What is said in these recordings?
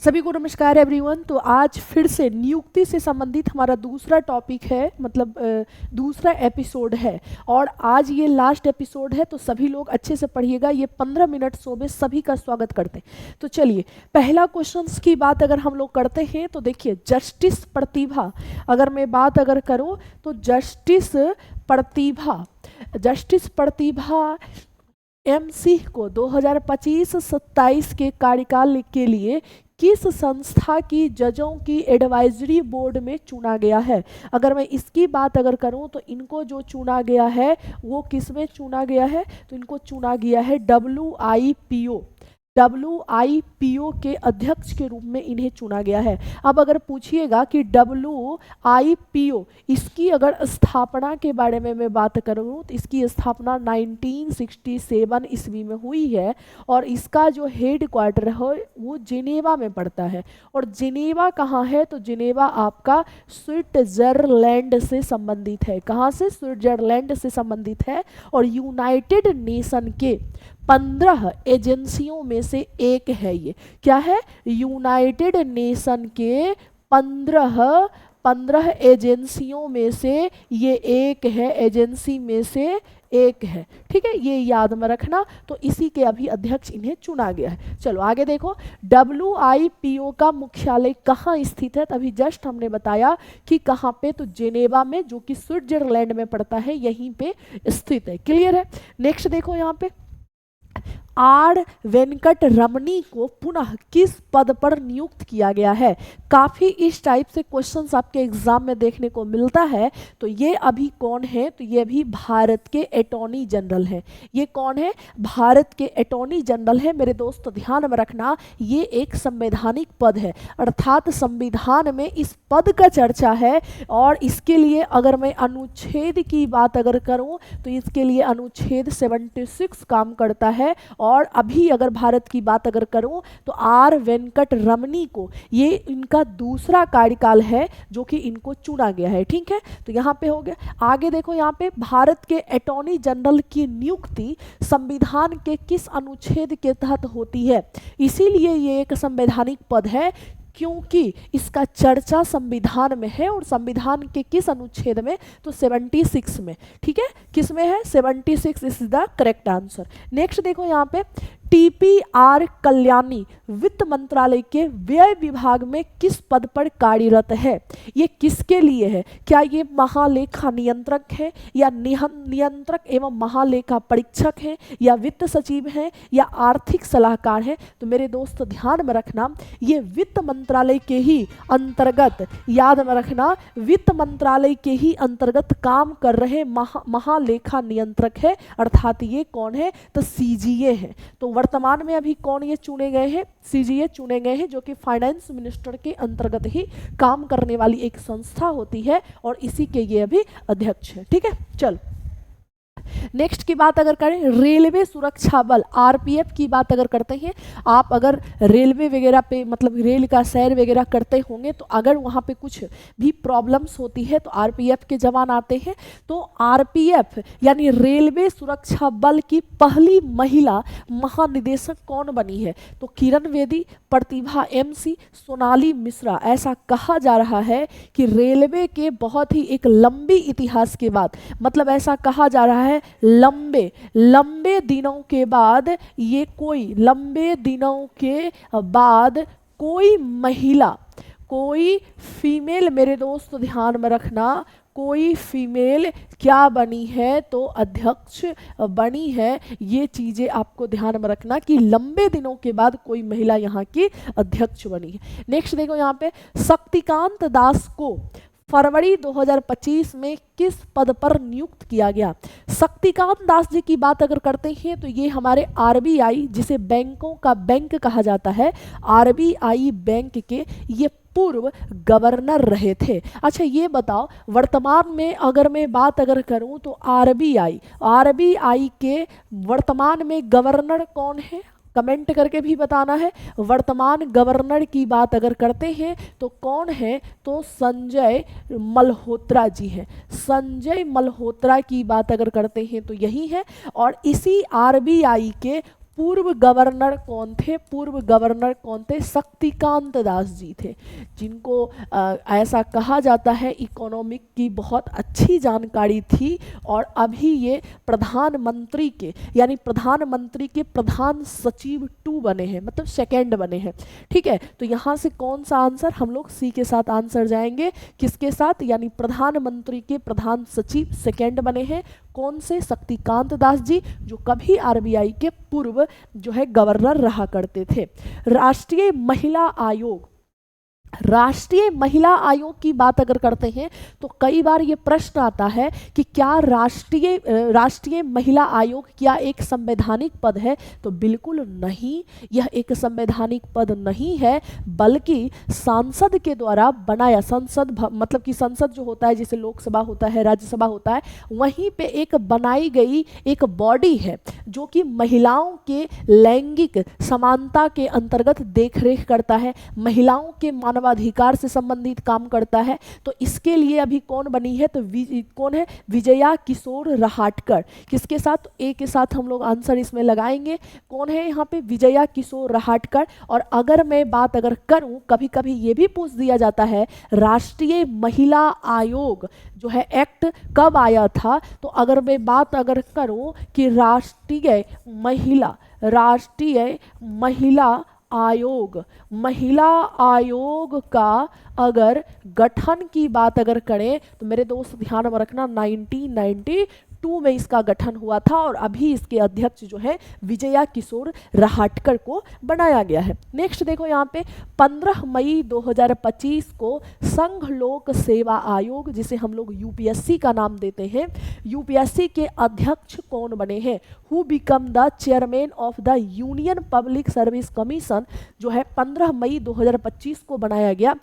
सभी को नमस्कार एवरीवन। तो आज फिर से नियुक्ति से संबंधित हमारा दूसरा टॉपिक है, मतलब दूसरा एपिसोड है। और आज ये लास्ट एपिसोड है, तो सभी लोग अच्छे से पढ़िएगा। ये 15 मिनट शो में सभी का स्वागत करते हैं। तो चलिए, पहला क्वेश्चंस की बात अगर हम लोग करते हैं तो देखिए, जस्टिस प्रतिभा, अगर मैं बात अगर करूँ तो जस्टिस प्रतिभा MC को 2025-27 के कार्यकाल के लिए किस संस्था की जजों की एडवाइजरी बोर्ड में चुना गया है। अगर मैं इसकी बात अगर करूं तो इनको जो चुना गया है वो किस में चुना गया है, तो इनको चुना गया है WIPO के अध्यक्ष के रूप में इन्हें चुना गया है। अब अगर पूछिएगा कि WIPO इसकी अगर स्थापना के बारे में मैं बात करूँ तो इसकी स्थापना 1967 ईस्वी में हुई है और इसका जो हेड क्वार्टर है वो जिनेवा में पड़ता है। और जिनेवा कहाँ है, तो जिनेवा आपका स्विट्जरलैंड से संबंधित है। कहाँ से? स्विट्जरलैंड से संबंधित है। और यूनाइटेड नेशन के 15 एजेंसियों में से एक है। ये क्या है? यूनाइटेड नेशन के 15 एजेंसियों में से ये एक है, एजेंसी में से एक है। ठीक है, ये याद में रखना। तो इसी के अभी अध्यक्ष इन्हें चुना गया है। चलो आगे देखो, WIPO का मुख्यालय कहाँ स्थित है? तभी जस्ट हमने बताया कि कहाँ पे, तो जेनेवा में, जो कि स्विट्जरलैंड में पड़ता है, यहीं पे स्थित है। क्लियर है? नेक्स्ट देखो, यहाँ पे R वेंकट रमनी को पुनः किस पद पर नियुक्त किया गया है? काफ़ी इस टाइप से क्वेश्चंस आपके एग्जाम में देखने को मिलता है। तो ये अभी कौन है? तो ये भी भारत के अटॉर्नी जनरल है। ये कौन है? भारत के अटॉर्नी जनरल है। मेरे दोस्त ध्यान में रखना, ये एक संवैधानिक पद है, अर्थात संविधान में इस पद का चर्चा है। और इसके लिए अगर मैं अनुच्छेद की बात अगर करूं तो इसके लिए अनुच्छेद 76 काम करता है। और अभी अगर भारत की बात अगर करूं तो R वेंकट रमनी को, ये इनका दूसरा कार्यकाल है जो कि इनको चुना गया है। ठीक है, तो यहाँ पे हो गया। आगे देखो, यहाँ पे भारत के अटॉर्नी जनरल की नियुक्ति संविधान के किस अनुच्छेद के तहत होती है? इसीलिए ये एक संवैधानिक पद है क्योंकि इसका चर्चा संविधान में है। और संविधान के किस अनुच्छेद में? तो 76 में। ठीक है, किस में है? 76 is the correct answer. Next देखो, यहाँ पे TPR कल्याणी वित्त मंत्रालय के व्यय विभाग में किस पद पर कार्यरत है? ये किसके लिए है? क्या ये महालेखा नियंत्रक है, या नियंत्रक एवं महालेखा परीक्षक है, या वित्त सचिव है, या आर्थिक सलाहकार है? तो मेरे दोस्त ध्यान में रखना, ये वित्त मंत्रालय के ही अंतर्गत, याद में रखना, वित्त मंत्रालय के ही अंतर्गत काम कर रहे महालेखा नियंत्रक है। अर्थात ये कौन है? तो CGA है। तो वर्तमान में अभी कौन ये चुने गए हैं? CGA चुने गए हैं, जो कि फाइनेंस मिनिस्टर के अंतर्गत ही काम करने वाली एक संस्था होती है और इसी के ये अभी अध्यक्ष है। ठीक है, चल नेक्स्ट की बात अगर करें, रेलवे सुरक्षा बल RPF की बात अगर करते हैं। आप अगर रेलवे वगैरह पे, मतलब रेल का सैर वगैरह करते होंगे, तो अगर वहाँ पे कुछ भी प्रॉब्लम्स होती है तो RPF के जवान आते हैं। तो RPF यानी रेलवे सुरक्षा बल की पहली महिला महानिदेशक कौन बनी है? तो किरण बेदी, प्रतिभा MC, सोनाली मिश्रा। ऐसा कहा जा रहा है कि रेलवे के बहुत ही एक लंबी इतिहास के बाद, मतलब ऐसा कहा जा रहा है लंबे दिनों के बाद, ये कोई लंबे दिनों के बाद कोई महिला, कोई फीमेल, मेरे दोस्त ध्यान में रखना, कोई फीमेल क्या बनी है? तो अध्यक्ष बनी है। ये चीजें आपको ध्यान में रखना कि लंबे दिनों के बाद कोई महिला यहाँ की अध्यक्ष बनी है। नेक्स्ट देखो, यहाँ पे शक्तिकांत दास को फरवरी 2025 में किस पद पर नियुक्त किया गया? शक्तिकांत दास जी की बात अगर करते हैं तो ये हमारे RBI, जिसे बैंकों का बैंक कहा जाता है, RBI बैंक के ये पूर्व गवर्नर रहे थे। अच्छा ये बताओ, वर्तमान में अगर मैं बात अगर करूं तो RBI के वर्तमान में गवर्नर कौन है? कमेंट करके भी बताना है। वर्तमान गवर्नर की बात अगर करते हैं तो कौन है? तो संजय मल्होत्रा जी हैं। संजय मल्होत्रा की बात अगर करते हैं तो यही है। और इसी RBI के पूर्व गवर्नर कौन थे? पूर्व गवर्नर कौन थे? शक्तिकांत दास जी थे, जिनको ऐसा कहा जाता है इकोनॉमिक की बहुत अच्छी जानकारी थी, और अभी ये प्रधानमंत्री के यानी प्रधानमंत्री के प्रधान सचिव 2 बने हैं, मतलब सेकंड बने हैं। ठीक है, तो यहाँ से कौन सा आंसर? हम लोग सी के साथ आंसर जाएंगे। किसके साथ? यानी प्रधानमंत्री के प्रधान सचिव सेकंड बने हैं। कौन से? शक्तिकांत दास जी, जो कभी आरबीआई के पूर्व जो है गवर्नर रहा करते थे। राष्ट्रीय महिला आयोग, राष्ट्रीय महिला आयोग की बात अगर करते हैं तो कई बार ये प्रश्न आता है कि क्या राष्ट्रीय महिला आयोग क्या एक संवैधानिक पद है? तो बिल्कुल नहीं, यह एक संवैधानिक पद नहीं है, बल्कि सांसद के द्वारा बनाया, मतलब कि संसद जो होता है, जैसे लोकसभा होता है, राज्यसभा होता है, वहीं पे एक बनाई गई एक बॉडी है जो कि महिलाओं के लैंगिक समानता के अंतर्गत देखरेख करता है, महिलाओं के मानवाधिकार से संबंधित काम करता है। तो इसके लिए अभी कौन बनी है? तो कौन है? विजया किशोर रहाटकर। किसके साथ? तो ए के साथ हम लोग आंसर इसमें लगाएंगे। कौन है यहाँ पे? विजया किशोर रहाटकर। और अगर मैं बात अगर करूं, कभी कभी ये भी पूछ दिया जाता है राष्ट्रीय महिला आयोग जो है एक्ट कब आया था, तो अगर मैं बात अगर करूं कि राष्ट्रीय महिला आयोग का अगर गठन की बात अगर करें तो मेरे दोस्त ध्यान में रखना 1992 में इसका गठन हुआ था, और अभी इसके अध्यक्ष जो है विजया किशोर रहाटकर को बनाया गया है। नेक्स्ट देखो यहाँ पे 15 मई 2025 को संघ लोक सेवा आयोग, जिसे हम लोग यूपीएससी का नाम देते हैं, यूपीएससी के अध्यक्ष कौन बने हैं? Who become the chairman of the union public service commission, जो है 15 मई 2025 को बनाया गया।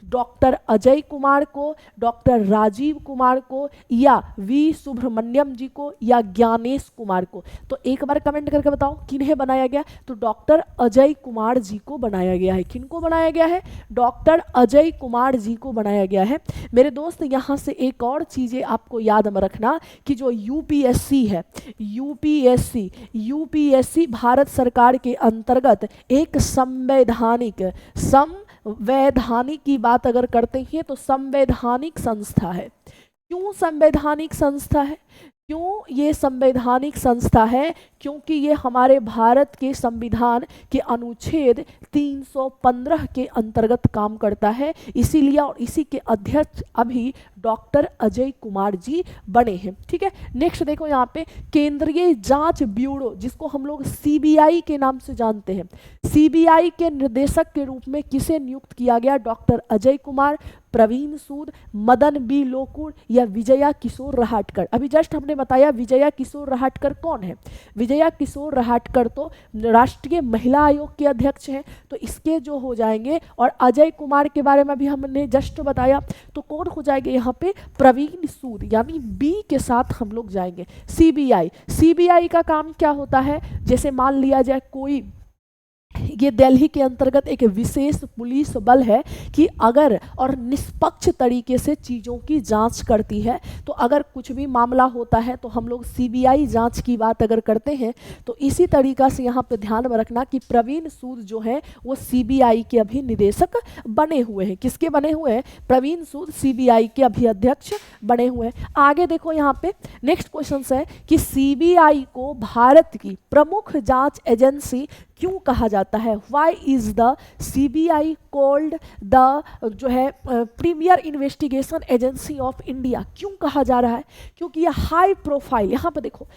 डॉक्टर अजय कुमार को, डॉक्टर राजीव कुमार को, या वी सुब्रमण्यम जी को, या ज्ञानेश कुमार को? तो एक बार कमेंट करके बताओ किन्हें बनाया गया? तो डॉक्टर अजय कुमार जी को बनाया गया है। किनको बनाया गया है? डॉक्टर अजय कुमार जी को बनाया गया है। मेरे दोस्त यहाँ से एक और चीजें आपको याद में रखना कि जो यूपीएससी है, यूपीएससी भारत सरकार के अंतर्गत एक संवैधानिक की बात अगर करते हैं तो संवैधानिक संस्था है। क्यों संवैधानिक संस्था है? क्यों ये संवैधानिक संस्था है? क्योंकि ये हमारे भारत के संविधान के अनुच्छेद 315 के अंतर्गत काम करता है, इसीलिए, और इसी के अध्यक्ष अभी डॉक्टर अजय कुमार जी बने हैं। ठीक है, नेक्स्ट देखो यहाँ पे केंद्रीय जांच ब्यूरो, जिसको हम लोग सीबीआई के नाम से जानते हैं, सीबीआई के निर्देशक के रूप में किसे नियुक्त किया गया? डॉक्टर अजय कुमार, प्रवीण सूद, मदन बी लोकुर, या विजया किशोर रहाटकर? अभी जस्ट हमने बताया विजया किशोर रहाटकर कौन है। विजया किशोर रहाटकर तो राष्ट्रीय महिला आयोग के अध्यक्ष हैं, तो इसके जो हो जाएंगे, और अजय कुमार के बारे में भी हमने जस्ट बताया, तो कौन हो जाएंगे यहाँ पे? प्रवीण सूद, यानी बी के साथ हम लोग जाएंगे। सीबीआई का काम क्या होता है? जैसे मान लिया जाए कोई, ये दिल्ली के अंतर्गत एक विशेष पुलिस बल है कि अगर और निष्पक्ष तरीके से चीज़ों की जांच करती है, तो अगर कुछ भी मामला होता है तो हम लोग सीबीआई जांच की बात अगर करते हैं, तो इसी तरीका से यहाँ पे ध्यान में रखना कि प्रवीण सूद जो है वो सीबीआई के अभी निदेशक बने हुए हैं। किसके बने हुए हैं? प्रवीण सूद सीबीआई के अभी अध्यक्ष बने हुए हैं। आगे देखो यहाँ पे नेक्स्ट क्वेश्चन है कि सीबीआई को भारत की प्रमुख जांच एजेंसी क्यों कहा जाता है? Why is the CBI called the जो है premier investigation agency of India? क्यों कहा जा रहा है? क्योंकि ये हाई प्रोफाइल, यहाँ पे देखो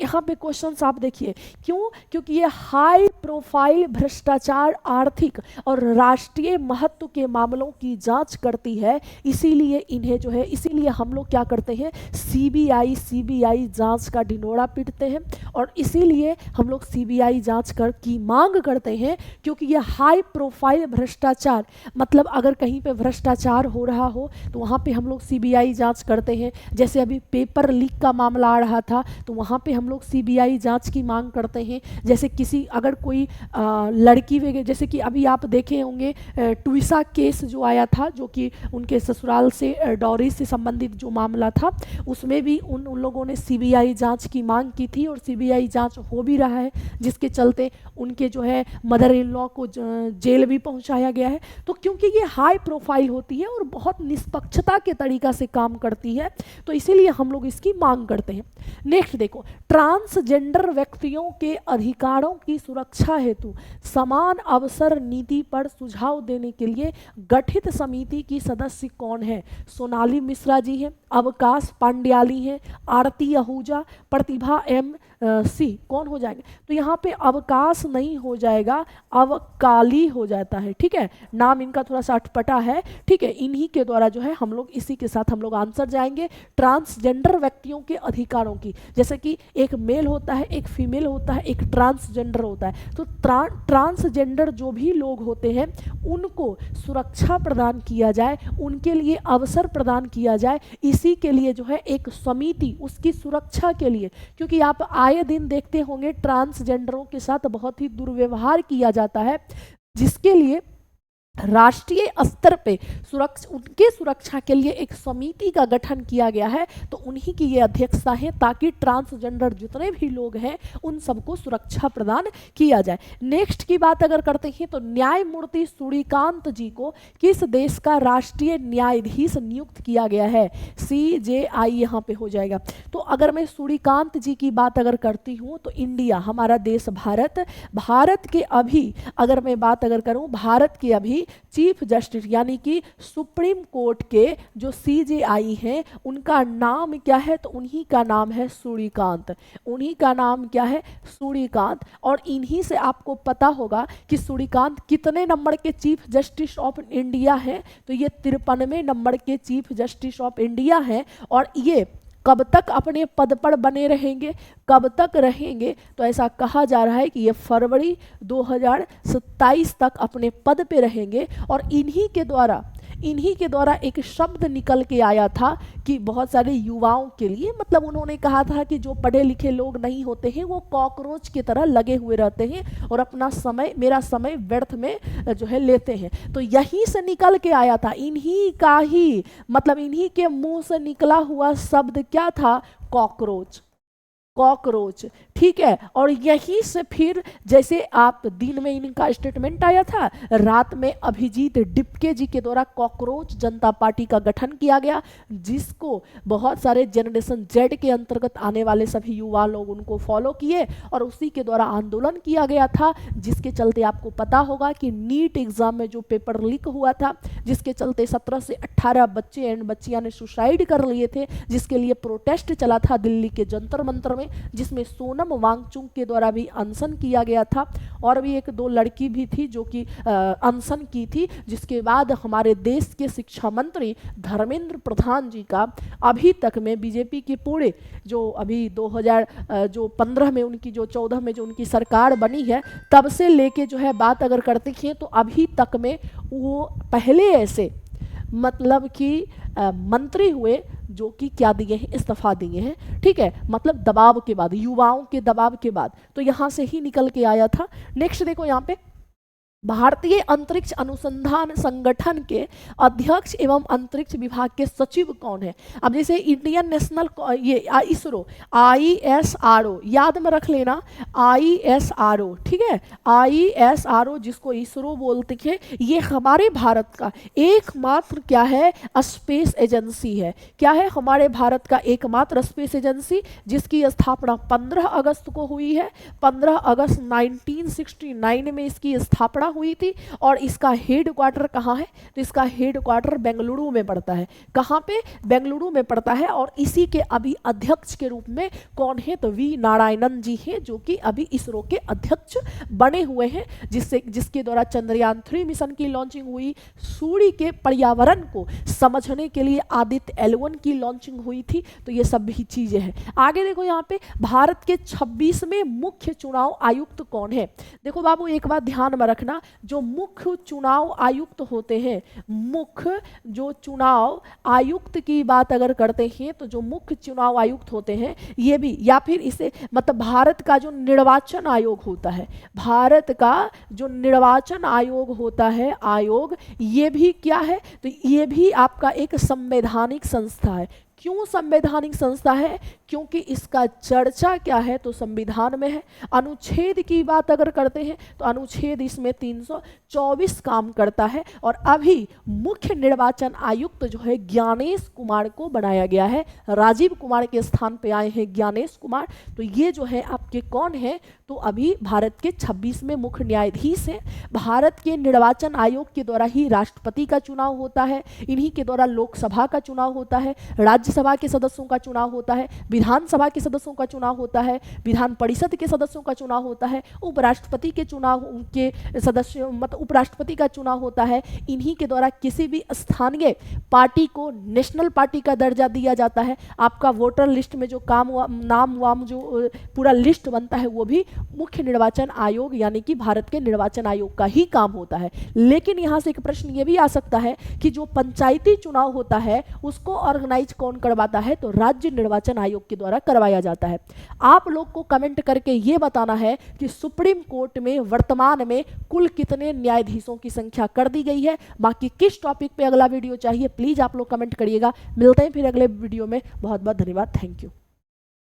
यहाँ पे क्वेश्चंस आप देखिए, क्यों? क्योंकि ये हाई प्रोफाइल भ्रष्टाचार, आर्थिक और राष्ट्रीय महत्व के मामलों की जांच करती है, इसीलिए इन्हें जो है, इसीलिए हम लोग क्या करते हैं? सीबीआई जांच का ढिंढोरा पीटते हैं, और इसीलिए हम लोग सीबीआई जांच की की मांग करते हैं, क्योंकि ये हाई प्रोफाइल भ्रष्टाचार, मतलब अगर कहीं पे भ्रष्टाचार हो रहा हो तो वहाँ पे हम लोग सीबीआई जांच करते हैं। जैसे अभी पेपर लीक का मामला आ रहा था तो वहाँ पे हम लोग सीबीआई जांच की मांग करते हैं। जैसे किसी अगर कोई लड़की वगैरह, जैसे कि अभी आप देखे होंगे ट्विसा केस जो आया था, जो कि उनके ससुराल से डॉरी से संबंधित जो मामला था, उसमें भी उन लोगों ने सीबीआई जांच की मांग की थी और सीबीआई जांच हो भी रहा है, जिसके चलते उनके जो है मदर इन लॉ को जेल भी पहुंचाया गया है। तो क्योंकि ये हाई प्रोफाइल होती है और बहुत निष्पक्षता के तरीका से काम करती है, तो इसीलिए हम लोग इसकी मांग करते हैं। नेक्स्ट देखो, ट्रांसजेंडर व्यक्तियों के अधिकारों की सुरक्षा हेतु समान अवसर नीति पर सुझाव देने के लिए गठित समिति की सदस्य कौन है? सोनाली मिश्रा जी हैं, अवकाश पांड्याली हैं, आरती आहूजा, प्रतिभा एम सी। कौन हो जाएंगे? तो यहाँ पे अवकाश नहीं हो जाएगा, अवकाली हो जाता है। ठीक है, नाम इनका थोड़ा सा अटपटा है। ठीक है, इन्हीं के द्वारा जो है हम लोग इसी के साथ हम लोग आंसर जाएंगे। ट्रांसजेंडर व्यक्तियों के अधिकारों की, जैसे कि एक मेल होता है, एक फीमेल होता है, एक ट्रांसजेंडर होता है। तो ट्रांसजेंडर जो भी लोग होते हैं उनको सुरक्षा प्रदान किया जाए, उनके लिए अवसर प्रदान किया जाए। इसी के लिए जो है एक समिति, उसकी सुरक्षा के लिए, क्योंकि आप आए दिन देखते होंगे ट्रांसजेंडरों के साथ बहुत ही दुर्व्यवहार किया जाता है, जिसके लिए राष्ट्रीय स्तर पे उनके सुरक्षा के लिए एक समिति का गठन किया गया है। तो उन्हीं की ये अध्यक्षता है, ताकि ट्रांसजेंडर जितने भी लोग हैं उन सबको सुरक्षा प्रदान किया जाए। नेक्स्ट की बात अगर करते हैं तो न्यायमूर्ति सूर्यकांत जी को किस देश का राष्ट्रीय न्यायाधीश नियुक्त किया गया है? CJI यहाँ पे हो जाएगा। तो अगर मैं सूर्यकांत जी की बात अगर करती हूँ तो इंडिया, हमारा देश भारत के अभी अगर मैं बात अगर करूँ, भारत के अभी चीफ जस्टिस यानी कि सुप्रीम कोर्ट के जो CJI हैं उनका नाम क्या है? तो उन्हीं का नाम है सूर्यकांत। उन्हीं का नाम क्या है? सूर्यकांत। और इन्हीं से आपको पता होगा कि सूर्यकांत कितने नंबर के चीफ जस्टिस ऑफ इंडिया हैं? तो ये 53वें नंबर के चीफ जस्टिस ऑफ इंडिया हैं। और ये कब तक अपने पद पर बने रहेंगे? कब तक रहेंगे? तो ऐसा कहा जा रहा है कि ये फरवरी 2027 तक अपने पद पे रहेंगे। और इन्हीं के द्वारा एक शब्द निकल के आया था कि बहुत सारे युवाओं के लिए, मतलब उन्होंने कहा था कि जो पढ़े लिखे लोग नहीं होते हैं वो कॉकरोच की तरह लगे हुए रहते हैं और अपना समय, मेरा समय व्यर्थ में जो है लेते हैं। तो यहीं से निकल के आया था, इन्हीं का ही, मतलब इन्हीं के मुंह से निकला हुआ शब्द क्या था? कॉकरोच। ठीक है। और यहीं से फिर जैसे आप दिन में इनका स्टेटमेंट आया था, रात में अभिजीत डिप्के जी के द्वारा कॉकरोच जनता पार्टी का गठन किया गया, जिसको बहुत सारे जनरेशन जेड के अंतर्गत आने वाले सभी युवा लोग उनको फॉलो किए और उसी के द्वारा आंदोलन किया गया था। जिसके चलते आपको पता होगा कि नीट एग्जाम में जो पेपर लीक हुआ था, जिसके चलते 17 से 18 बच्चे एंड बच्चियां ने सुसाइड कर लिए थे, जिसके लिए प्रोटेस्ट चला था दिल्ली के जंतर मंतर में, जिसमें सोनम वांगचुक के द्वारा भी अनशन किया गया था। और भी एक दो लड़की भी थी जो कि अनशन की थी। जिसके बाद हमारे देश के शिक्षा मंत्री धर्मेंद्र प्रधान जी का अभी तक में बीजेपी के पूरे जो अभी 2015 में उनकी जो 14 में जो उनकी सरकार बनी है, तब से लेके जो है बात अगर करते हैं तो अभी तक में वो पहले ऐसे मतलब कि मंत्री हुए जो कि क्या दिए हैं? इस्तीफा दिए हैं। ठीक है, मतलब दबाव के बाद, युवाओं के दबाव के बाद, तो यहां से ही निकल के आया था। नेक्स्ट देखो यहाँ पे, भारतीय अंतरिक्ष अनुसंधान संगठन के अध्यक्ष एवं अंतरिक्ष विभाग के सचिव कौन है? अब जैसे इंडियन नेशनल ये इसरो, ISRO याद में रख लेना, ISRO। ठीक है, ISRO जिसको इसरो बोलते हैं, ये हमारे भारत का एकमात्र क्या है? स्पेस एजेंसी है। क्या है? हमारे भारत का एकमात्र स्पेस एजेंसी, जिसकी स्थापना 15 अगस्त को हुई है। 15 अगस्त 1969 में इसकी स्थापना हुई थी और इसका हेड क्वार्टर कहाँ है, तो इसका हेड क्वार्टर बेंगलुरु में पड़ता है। कहाँ पे, बेंगलुरु में पड़ता है। और इसी के अभी अध्यक्ष के रूप में कौन है, तो वी नारायणन जी हैं, जो कि अभी इसरो के अध्यक्ष बने हुए हैं, जिसके द्वारा चंद्रयान 3 मिशन की लॉन्चिंग हुई, सूर्य के पर्यावरण को समझने के लिए आदित्य L1 की लॉन्चिंग हुई थी। तो ये सब भी चीजें हैं। आगे देखो यहाँ पे भारत के 26वें मुख्य चुनाव आयुक्त कौन है। देखो बाबू एक बात ध्यान में रखना, जो मुख्य चुनाव आयुक्त होते हैं, मुख्य जो चुनाव आयुक्त की बात अगर करते हैं, तो जो मुख्य चुनाव आयुक्त होते हैं ये भी, या फिर इसे मतलब भारत का जो निर्वाचन आयोग होता है, भारत का जो निर्वाचन आयोग होता है, आयोग, ये भी क्या है, तो ये भी आपका एक संवैधानिक संस्था है। क्यों संवैधानिक संस्था है, क्योंकि इसका चर्चा क्या है, तो संविधान में है। अनुच्छेद की बात अगर करते हैं तो अनुच्छेद इसमें 324 काम करता है। और अभी मुख्य निर्वाचन आयुक्त जो है ज्ञानेश कुमार को बनाया गया है, राजीव कुमार के स्थान पे आए हैं ज्ञानेश कुमार। तो ये जो है आपके कौन है, तो अभी भारत के 26वें मुख्य न्यायाधीश हैं। भारत के निर्वाचन आयोग के द्वारा ही राष्ट्रपति का चुनाव होता है, इन्हीं के द्वारा लोकसभा का चुनाव होता है, राज्यसभा के सदस्यों का चुनाव होता है, विधानसभा के सदस्यों का चुनाव होता है, विधान परिषद के सदस्यों का चुनाव होता है, उपराष्ट्रपति के चुनाव के सदस्यों मतलब उपराष्ट्रपति का चुनाव होता है। इन्हीं के द्वारा किसी भी स्थानीय पार्टी को नेशनल पार्टी का दर्जा दिया जाता है। आपका वोटर लिस्ट में जो नाम वाम जो पूरा लिस्ट बनता है वो भी मुख्य निर्वाचन आयोग यानी कि भारत के निर्वाचन आयोग का ही काम होता है। लेकिन यहाँ से एक प्रश्न ये भी आ सकता है कि जो पंचायती चुनाव होता है उसको ऑर्गेनाइज कौन करवाता है, तो राज्य निर्वाचन आयोग के द्वारा करवाया जाता है। आप लोग को कमेंट करके ये बताना है कि सुप्रीम कोर्ट में वर्तमान में कुल कितने न्यायाधीशों की संख्या कर दी गई है। बाकी किस टॉपिक पे अगला वीडियो चाहिए प्लीज आप लोग कमेंट करिएगा। मिलते हैं फिर अगले वीडियो में। बहुत बहुत धन्यवाद। Thank you.